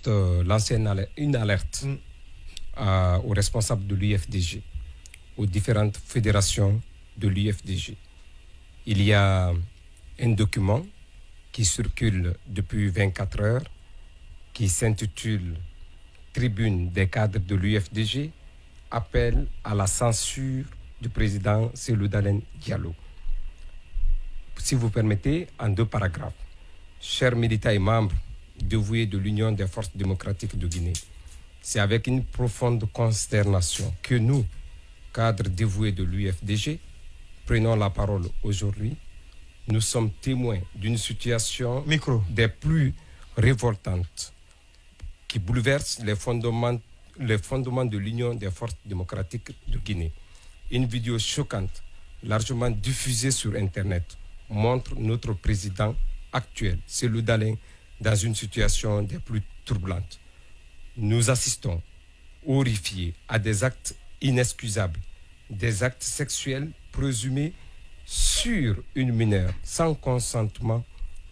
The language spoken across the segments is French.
juste lancer une alerte aux responsables de l'UFDG, aux différentes fédérations de l'UFDG. Il y a un document qui circule depuis 24 heures qui s'intitule « Tribune des cadres de l'UFDG, appel à la censure du président Cellou Dalein Diallo ». Si vous permettez, en 2 paragraphes. Chers militants et membres dévoués de l'Union des forces démocratiques de Guinée, c'est avec une profonde consternation que nous, cadres dévoués de l'UFDG, prenons la parole aujourd'hui. Nous sommes témoins d'une situation des plus révoltantes qui bouleverse les fondements de l'Union des forces démocratiques de Guinée. Une vidéo choquante, largement diffusée sur Internet, montre notre président actuel, Cellou Dalein, dans une situation des plus troublantes. Nous assistons, horrifiés, à des actes inexcusables, des actes sexuels présumés sur une mineure, sans consentement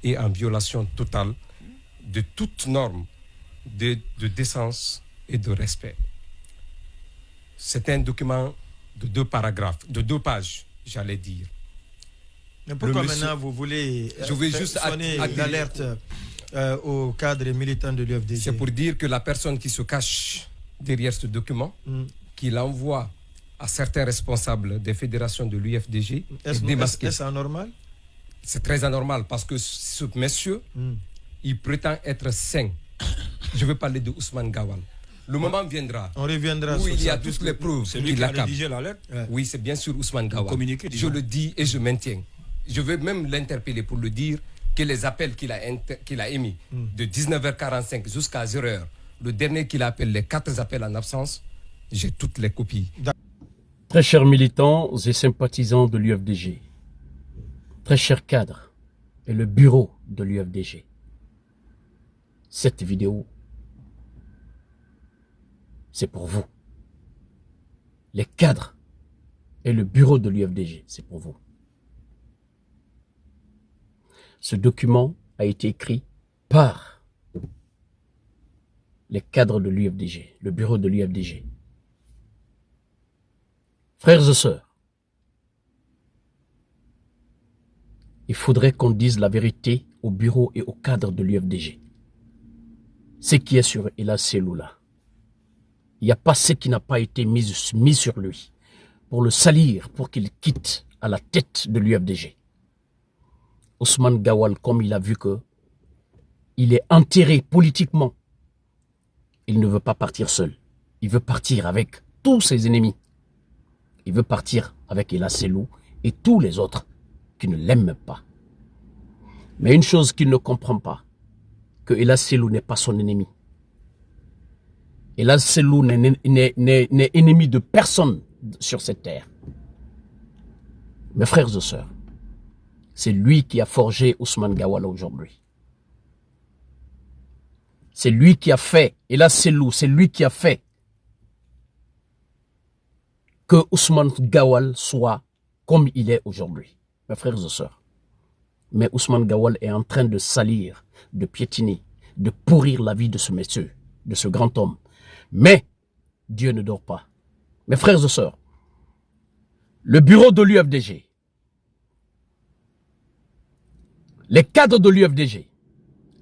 et en violation totale de toute norme de décence et de respect. C'est un document de 2 paragraphes, de 2 pages, j'allais dire. Mais pourquoi maintenant vous voulez sonner l'alerte aux cadres militants de l'UFDG? C'est pour dire que la personne qui se cache derrière ce document, qu'il envoie à certains responsables des fédérations de l'UFDG, est démasqué. Est-ce anormal? C'est très anormal parce que ce monsieur, il prétend être saint. Je veux parler de Ousmane Gawal. Le moment viendra où il y a toutes les preuves. C'est lui qui a rédigé la lettre. Oui, c'est bien sûr Ousmane Gawal. Je le dis et je maintiens. Je veux même l'interpeller pour le dire que les appels qu'il a émis de 19h45 jusqu'à 0h, le dernier qu'il appelle les 4 appels en absence, j'ai toutes les copies. Très chers militants et sympathisants de l'UFDG, très chers cadres et le bureau de l'UFDG, cette vidéo, c'est pour vous. Les cadres et le bureau de l'UFDG, c'est pour vous. Ce document a été écrit par les cadres de l'UFDG, le bureau de l'UFDG. Frères et sœurs, il faudrait qu'on dise la vérité au bureau et aux cadres de l'UFDG. Ce qui est sur Ella Cellou là, il n'y a pas ce qui n'a pas été mis sur lui pour le salir, pour qu'il quitte à la tête de l'UFDG. Ousmane Gawal, comme il a vu que il est enterré politiquement, il ne veut pas partir seul. Il veut partir avec tous ses ennemis. Il veut partir avec Ella Cellou et tous les autres qui ne l'aiment pas. Mais une chose qu'il ne comprend pas, que Ella Cellou n'est pas son ennemi. Ella Cellou n'est ennemi de personne sur cette terre. Mes frères et sœurs, c'est lui qui a forgé Ousmane Gawal aujourd'hui. C'est lui qui a fait, Ella Cellou, c'est lui qui a fait que Ousmane Gawal soit comme il est aujourd'hui. Mes frères et sœurs. Mais Ousmane Gawal est en train de salir, de piétiner, de pourrir la vie de ce monsieur, de ce grand homme. Mais Dieu ne dort pas. Mes frères et sœurs, le bureau de l'UFDG, les cadres de l'UFDG,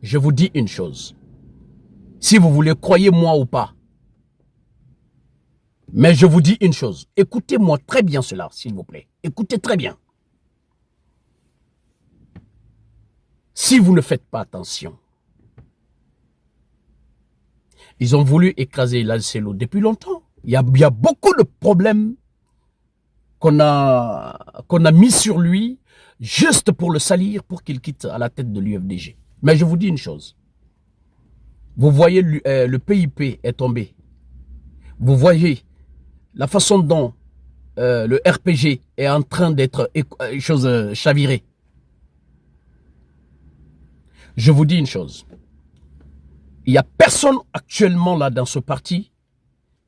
je vous dis une chose. Si vous voulez, croyez-moi ou pas. Mais je vous dis une chose. Écoutez-moi très bien cela, s'il vous plaît. Écoutez très bien. Si vous ne faites pas attention, ils ont voulu écraser Ella Cellou depuis longtemps. Il y a beaucoup de problèmes qu'on a mis sur lui juste pour le salir, pour qu'il quitte à la tête de l'UFDG. Mais je vous dis une chose. Vous voyez, le PIP est tombé. Vous voyez la façon dont le RPG est en train d'être chaviré. Je vous dis une chose. Il n'y a personne actuellement là dans ce parti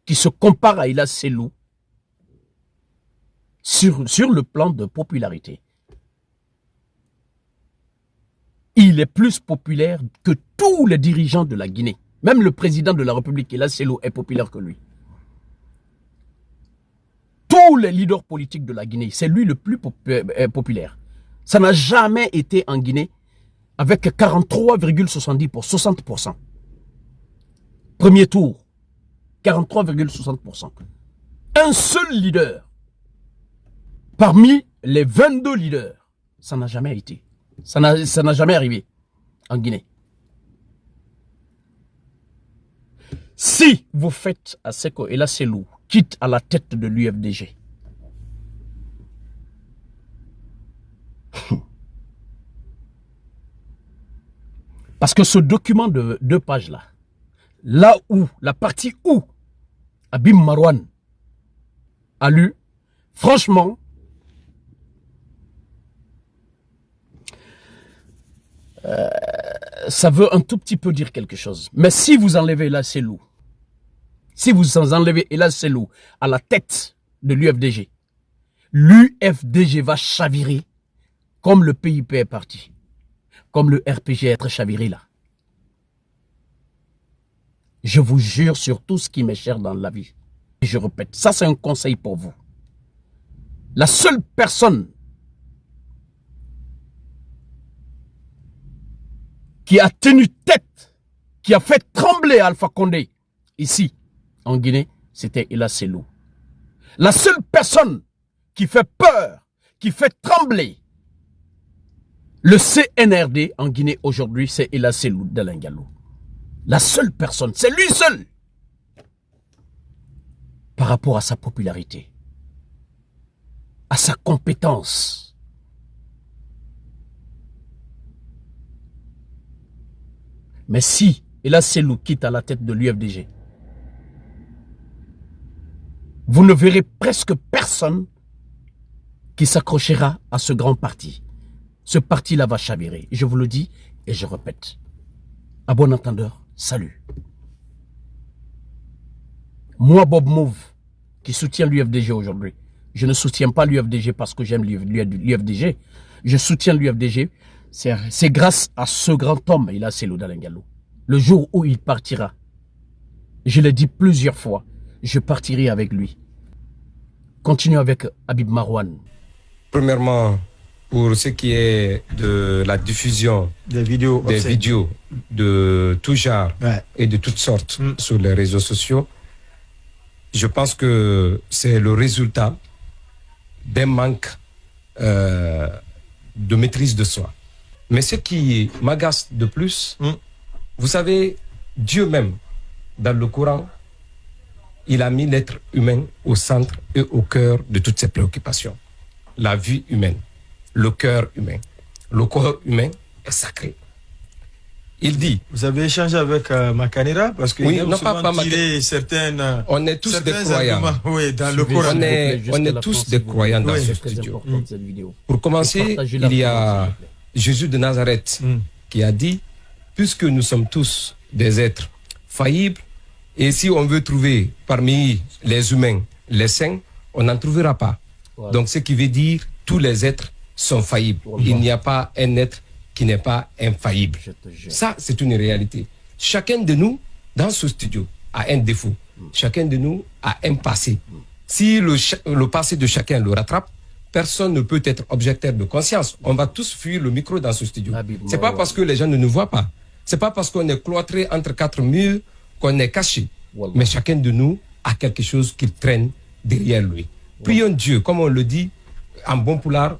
qui se compare à Ella Cellou sur le plan de popularité. Il est plus populaire que tous les dirigeants de la Guinée. Même le président de la République, Ella Selou, est populaire que lui. Tous les leaders politiques de la Guinée, c'est lui le plus populaire. Ça n'a jamais été en Guinée avec 43,70 pour 60%. Premier tour, 43,60%. Un seul leader parmi les 22 leaders, ça n'a jamais été. Ça n'a jamais arrivé en Guinée. Si vous faites à ce que Ella Selou quitte à la tête de l'UFDG, parce que ce document de 2 pages là où, la partie où Habib Marouane a lu, franchement, ça veut un tout petit peu dire quelque chose. Mais si vous enlevez Ella Selou, si vous enlevez Ella Selou à la tête de l'UFDG, l'UFDG va chavirer comme le PIP est parti, comme le RPG être chaviré là. Je vous jure sur tout ce qui m'est cher dans la vie. Et je répète, ça c'est un conseil pour vous. La seule personne qui a tenu tête, qui a fait trembler Alpha Condé ici en Guinée, c'était Ella Selou. La seule personne qui fait peur, qui fait trembler le CNRD en Guinée aujourd'hui, c'est Ella Selou d'Alain Gallo. La seule personne, c'est lui seul. Par rapport à sa popularité, à sa compétence. Mais si Ella Selou quitte à la tête de l'UFDG, vous ne verrez presque personne qui s'accrochera à ce grand parti. Ce parti-là va chavirer. Je vous le dis et je répète. À bon entendeur, salut. Moi, Bob Move, qui soutient l'UFDG aujourd'hui, je ne soutiens pas l'UFDG parce que j'aime l'UFDG. Je soutiens l'UFDG. C'est grâce à ce grand homme, Ella Selou d'Alain Gallo. Le jour où il partira, je l'ai dit plusieurs fois, je partirai avec lui. Continue avec Habib Marouane. Premièrement, pour ce qui est de la diffusion des vidéos de tout genre et de toutes sortes sur les réseaux sociaux, je pense que c'est le résultat d'un manque de maîtrise de soi. Mais ce qui m'agace de plus, vous savez, Dieu même, dans le Coran, il a mis l'être humain au centre et au cœur de toutes ses préoccupations. La vie humaine, le cœur humain, le corps humain est sacré. Il dit... Vous avez échangé avec Makanera parce que oui, non, pas certaines... On est tous des croyants. Oui, dans le Coran. On est tous des croyants dans ce studio. Pour commencer, il y a Jésus de Nazareth qui a dit, puisque nous sommes tous des êtres faillibles, et si on veut trouver parmi les humains les saints, on n'en trouvera pas. Voilà. Donc ce qui veut dire tous les êtres sont faillibles. Voilà. Il n'y a pas un être qui n'est pas infaillible. Ça, c'est une réalité. Chacun de nous, dans ce studio, a un défaut. Chacun de nous a un passé. Si le passé de chacun le rattrape, personne ne peut être objecteur de conscience. On va tous fuir le micro dans ce studio. C'est pas parce que les gens ne nous voient pas. C'est pas parce qu'on est cloîtré entre 4 murs qu'on est caché. Mais chacun de nous a quelque chose qui traîne derrière lui. Prions Dieu, comme on le dit en bon poulard,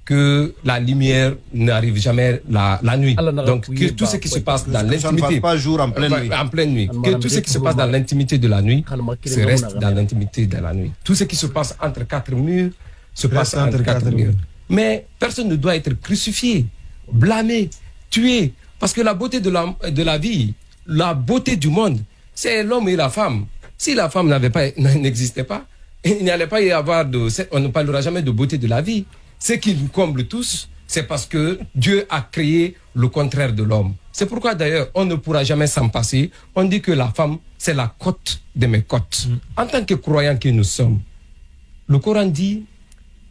que la lumière n'arrive jamais la nuit. Donc que tout ce qui se passe dans l'intimité, en pleine nuit, que tout ce qui se passe dans l'intimité de la nuit se reste dans l'intimité de la nuit. Tout ce qui se passe entre 4 murs se passe entre 4 murs. Mais personne ne doit être crucifié, blâmé, tué, parce que la beauté de la vie, la beauté du monde, c'est l'homme et la femme. Si la femme n'existait pas, il n'y allait pas y avoir on ne parlera jamais de beauté de la vie. Ce qui nous comble tous, c'est parce que Dieu a créé le contraire de l'homme. C'est pourquoi d'ailleurs, on ne pourra jamais s'en passer. On dit que la femme, c'est la côte de mes côtes. En tant que croyants que nous sommes, le Coran dit,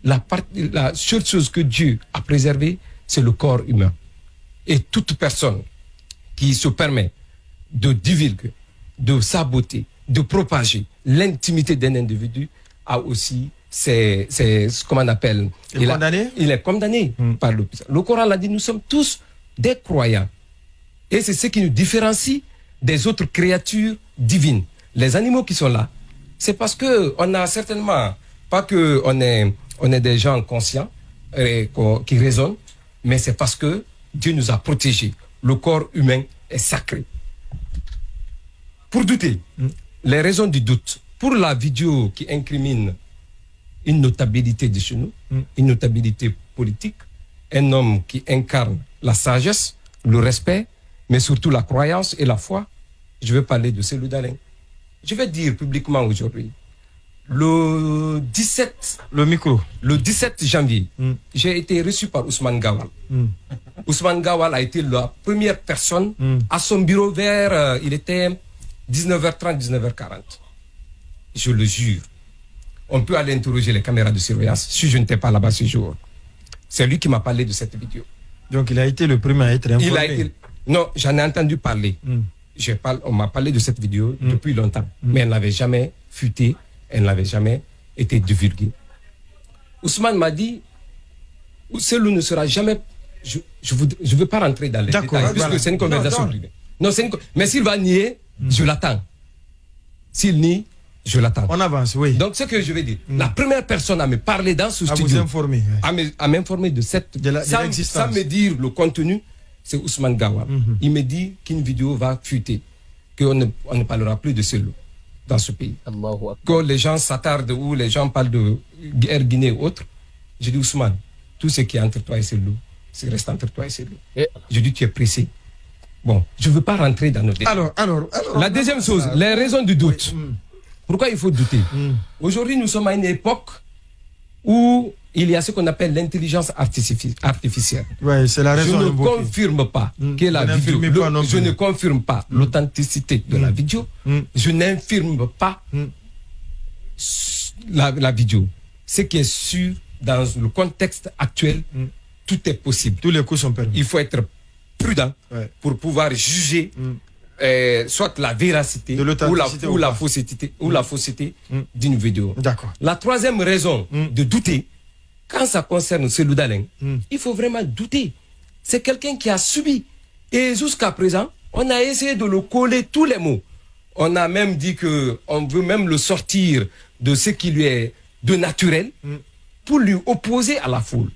la seule chose que Dieu a préservée, c'est le corps humain. Et toute personne qui se permet de divulguer, de saboter, de propager l'intimité d'un individu a aussi c'est ce qu'on appelle... Il est condamné par le puissant. Le Coran l'a dit, nous sommes tous des croyants. Et c'est ce qui nous différencie des autres créatures divines. Les animaux qui sont là, c'est parce qu'on n'a certainement pas qu'on est des gens conscients qui raisonnent, mais c'est parce que Dieu nous a protégés. Le corps humain est sacré. Pour douter, les raisons du doute. Pour la vidéo qui incrimine une notabilité de chez nous, une notabilité politique, un homme qui incarne la sagesse, le respect, mais surtout la croyance et la foi, je vais parler de Cellou Dalein. Je vais dire publiquement aujourd'hui, le 17 janvier, j'ai été reçu par Ousmane Gawal. Ousmane Gawal a été la première personne à son bureau vers, il était 19h30, 19h40. Je le jure. On peut aller interroger les caméras de surveillance si je n'étais pas là-bas ce jour. C'est lui qui m'a parlé de cette vidéo. Donc il a été le premier à être informé. Non, j'en ai entendu parler. On m'a parlé de cette vidéo depuis longtemps, mais elle n'avait jamais fuité, elle n'avait jamais été divulguée. Ousmane m'a dit, Cellou ne sera jamais... Je ne veux pas rentrer dans les détails, puisque c'est une conversation privée. Non, mais s'il va nier, je l'attends. S'il nie, je l'attends. On avance, oui. Donc, ce que je vais dire, la première personne à me parler dans ce studio, à m'informer de cette... sans me dire le contenu, c'est Ousmane Gawal. Il me dit qu'une vidéo va fuiter, qu'on ne parlera plus de Cellou dans ce pays. Quand les gens s'attardent ou les gens parlent de guerre Guinée ou autre, je dis Ousmane, tout ce qui est entre toi et Cellou, c'est reste entre toi et Cellou. Je dis tu es pressé. Bon, je ne veux pas rentrer dans nos détails. Alors, la deuxième chose, les raisons du doute. Pourquoi il faut douter? Aujourd'hui, nous sommes à une époque où il y a ce qu'on appelle l'intelligence artificielle. Ouais, c'est la raison. Je ne confirme pas que la vidéo, je ne confirme pas l'authenticité de la vidéo. Je n'infirme pas la vidéo. Ce qui est sûr, dans le contexte actuel, tout est possible. Tous les coups sont permis. Il faut être prudent pour pouvoir juger soit la véracité ou la fausseté d'une vidéo. La troisième raison de douter, quand ça concerne Cellou Dalein, il faut vraiment douter. C'est quelqu'un qui a subi. Et jusqu'à présent, on a essayé de le coller tous les mots. On a même dit qu'on veut même le sortir de ce qui lui est de naturel pour lui opposer à la foule.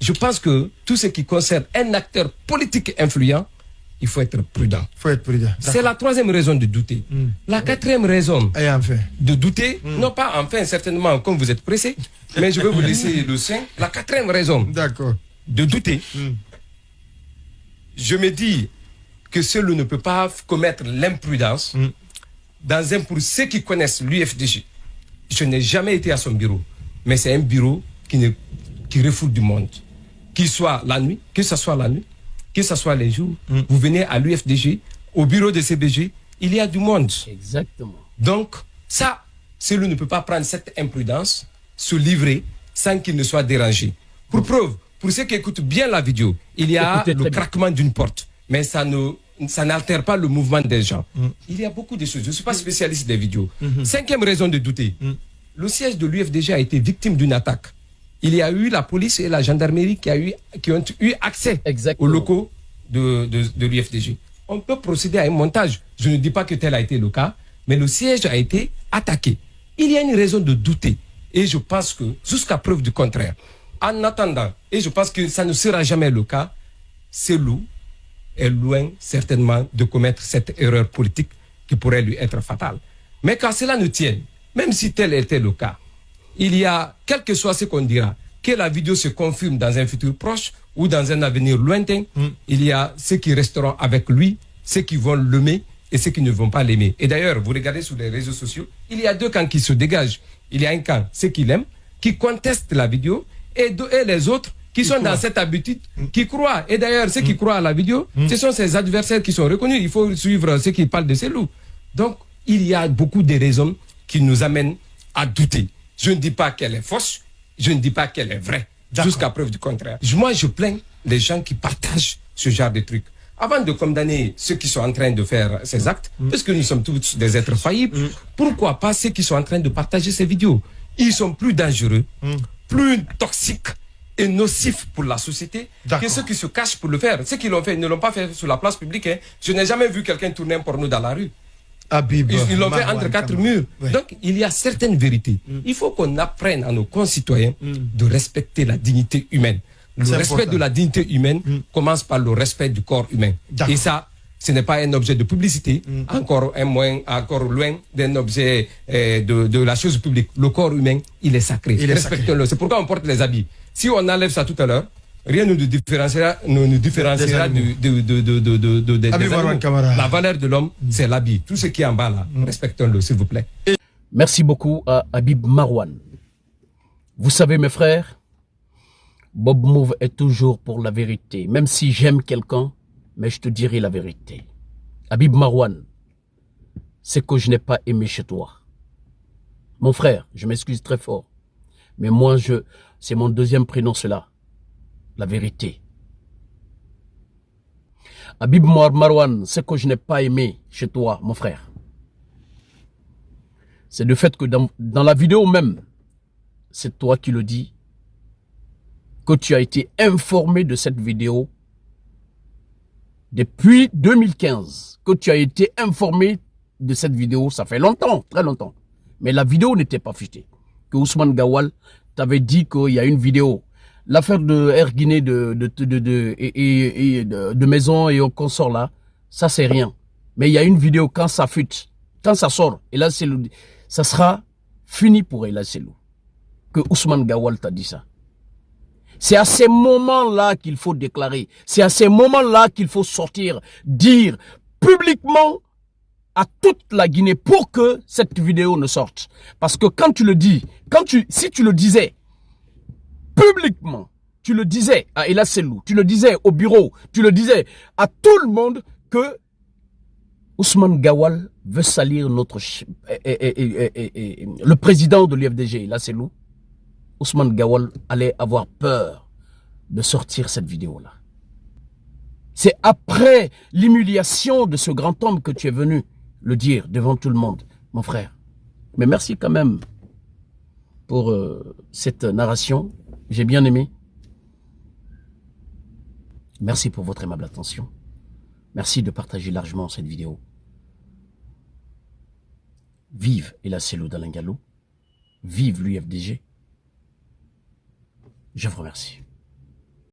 Je pense que tout ce qui concerne un acteur politique influent, il faut être prudent. C'est la troisième raison de douter. La quatrième raison de douter, non pas enfin certainement comme vous êtes pressé, mais je vais vous laisser le sien. La quatrième raison de douter, je me dis que Cellou ne peut pas commettre l'imprudence pour ceux qui connaissent l'UFDG. Je n'ai jamais été à son bureau, mais c'est un bureau qui refoule du monde. Que ce soit la nuit, que ce soit les jours, vous venez à l'UFDG, au bureau de CBG, il y a du monde. Exactement. Donc, ça, Cellou ne peut pas prendre cette imprudence, se livrer, sans qu'il ne soit dérangé. Pour preuve, pour ceux qui écoutent bien la vidéo, il y a le craquement d'une porte, mais ça n'altère pas le mouvement des gens. Il y a beaucoup de choses. Je ne suis pas spécialiste des vidéos. Cinquième raison de douter, le siège de l'UFDG a été victime d'une attaque. Il y a eu la police et la gendarmerie qui ont eu accès aux locaux de l'UFDG. On peut procéder à un montage. Je ne dis pas que tel a été le cas, mais le siège a été attaqué. Il y a une raison de douter. Et je pense que, jusqu'à preuve du contraire, en attendant, et je pense que ça ne sera jamais le cas, Cellou est loin certainement de commettre cette erreur politique qui pourrait lui être fatale. Mais quand cela ne tienne, même si tel était le cas, il y a, quel que soit ce qu'on dira, que la vidéo se confirme dans un futur proche ou dans un avenir lointain, il y a ceux qui resteront avec lui, ceux qui vont l'aimer et ceux qui ne vont pas l'aimer. Et d'ailleurs, vous regardez sur les réseaux sociaux, il y a deux camps qui se dégagent. Il y a un camp, ceux qui l'aiment, qui contestent la vidéo, et les autres qui sont dans cette habitude, qui croient. Et d'ailleurs, ceux qui croient à la vidéo, ce sont ses adversaires qui sont reconnus. Il faut suivre ceux qui parlent de Cellou. Donc, il y a beaucoup de raisons qui nous amènent à douter. Je ne dis pas qu'elle est fausse, je ne dis pas qu'elle est vraie, jusqu'à preuve du contraire. Moi, je plains les gens qui partagent ce genre de trucs. avant de condamner ceux qui sont en train de faire ces actes, parce que nous sommes tous des êtres faillibles, pourquoi pas ceux qui sont en train de partager ces vidéos? Ils sont plus dangereux, plus toxiques et nocifs pour la société que ceux qui se cachent pour le faire. Ceux qui l'ont fait, ils ne l'ont pas fait sur la place publique. Hein. Je n'ai jamais vu quelqu'un tourner un porno dans la rue. Ils l'ont fait entre quatre murs. Ouais. Donc, il y a certaines vérités. Il faut qu'on apprenne à nos concitoyens de respecter la dignité humaine. Le respect de la dignité humaine commence par le respect du corps humain. Et ça, ce n'est pas un objet de publicité, encore loin d'un objet de la chose publique. Le corps humain, il est sacré. Respectons-le. C'est pourquoi on porte les habits. Si on enlève ça tout à l'heure, rien ne nous différenciera des animaux. La valeur de l'homme, c'est l'habit. Tout ce qui est en bas là, respectons-le, s'il vous plaît. Merci beaucoup à Habib Marouane. Vous savez, mes frères, Bob Move est toujours pour la vérité. Même si j'aime quelqu'un, mais je te dirai la vérité. Habib Marouane, c'est que je n'ai pas aimé chez toi. Mon frère, je m'excuse très fort. Mais moi, c'est mon deuxième prénom, cela. La vérité. Habib Marouane, ce que je n'ai pas aimé chez toi, mon frère, c'est le fait que dans la vidéo même, c'est toi qui le dis, que tu as été informé de cette vidéo depuis 2015. Que tu as été informé de cette vidéo, ça fait longtemps, très longtemps. Mais la vidéo n'était pas fuitée. Que Ousmane Gawal t'avait dit qu'il y a une vidéo. L'affaire de Air Guinée de maison et au consort là, ça c'est rien. Mais il y a une vidéo quand ça fuite, quand ça sort, et là ça sera fini pour Ella Selou. Que Ousmane Gawal t'a dit ça. C'est à ces moments-là qu'il faut déclarer. C'est à ces moments-là qu'il faut sortir, dire publiquement à toute la Guinée pour que cette vidéo ne sorte. Parce que quand tu le dis, si tu le disais publiquement, tu le disais à Ella Selou, tu le disais au bureau, tu le disais à tout le monde que Ousmane Gawal veut salir le président de l'UFDG, Ella Selou. Ousmane Gawal allait avoir peur de sortir cette vidéo-là. C'est après l'humiliation de ce grand homme que tu es venu le dire devant tout le monde, mon frère. Mais merci quand même pour cette narration. J'ai bien aimé. Merci pour votre aimable attention. Merci de partager largement cette vidéo. Vive Ella Selou d'Alain Gallo. Vive l'UFDG. Je vous remercie.